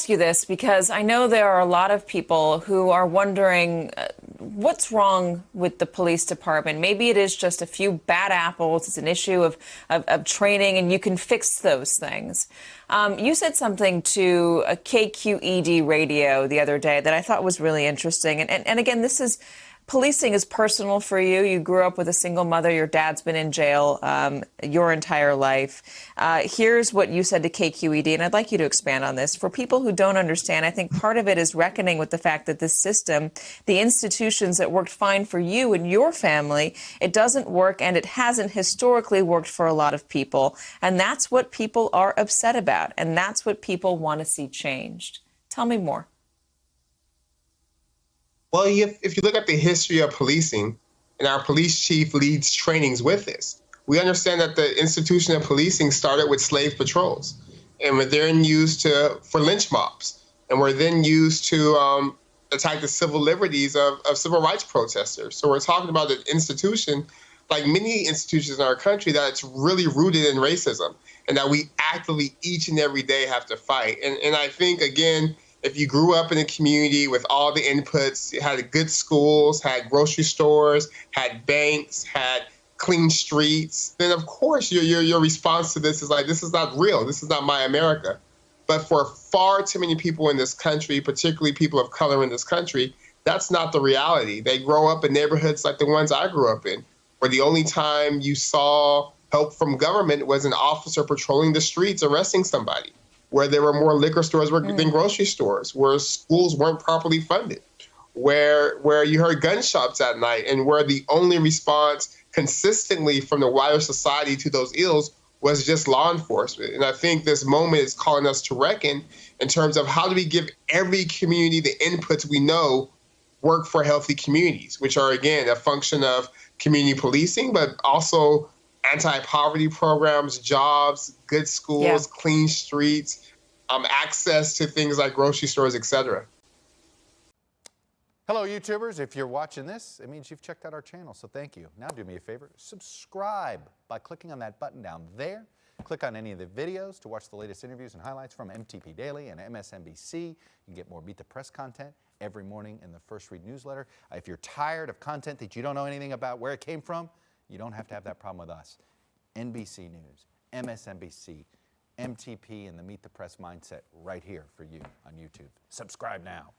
ask you this because I know there are a lot of people who are wondering what's wrong with the police department. Maybe it is just a few bad apples. It's an issue of training, and you can fix those things. You said something to a KQED radio the other day that I thought was really interesting. And again, policing is personal for you. You grew up with a single mother. Your dad's been in jail your entire life. Here's what you said to KQED, and I'd like you to expand on this. For people who don't understand, I think part of it is reckoning with the fact that this system, the institutions that worked fine for you and your family, it doesn't work, and it hasn't historically worked for a lot of people. And that's what people are upset about, and that's what people want to see changed. Tell me more. Well, if you look at the history of policing, and our police chief leads trainings with this, we understand that the institution of policing started with slave patrols, and were then used for lynch mobs, and were then used to attack the civil liberties of civil rights protesters. So we're talking about an institution, like many institutions in our country, that it's really rooted in racism, and that we actively each and every day have to fight. And I think, again, if you grew up in a community with all the inputs, had good schools, had grocery stores, had banks, had clean streets, then of course your response to this is like, this is not real. This is not my America. But for far too many people in this country, particularly people of color in this country, that's not the reality. They grow up in neighborhoods like the ones I grew up in, where the only time you saw help from government was an officer patrolling the streets arresting somebody, where there were more liquor stores than grocery stores, where schools weren't properly funded, where you heard gunshots at night, and where the only response consistently from the wider society to those ills was just law enforcement. And I think this moment is calling us to reckon in terms of how do we give every community the inputs we know work for healthy communities, which are, again, a function of community policing, but also anti-poverty programs, jobs, good schools, clean streets, access to things like grocery stores, etc. Hello, YouTubers. If you're watching this, it means you've checked out our channel, so thank you. Now do me a favor, subscribe by clicking on that button down there. Click on any of the videos to watch the latest interviews and highlights from MTP Daily and MSNBC. You can get more Meet the Press content every morning in the First Read newsletter. If you're tired of content that you don't know anything about where it came from, you don't have to have that problem with us. NBC News, MSNBC, MTP, and the Meet the Press mindset right here for you on YouTube. Subscribe now.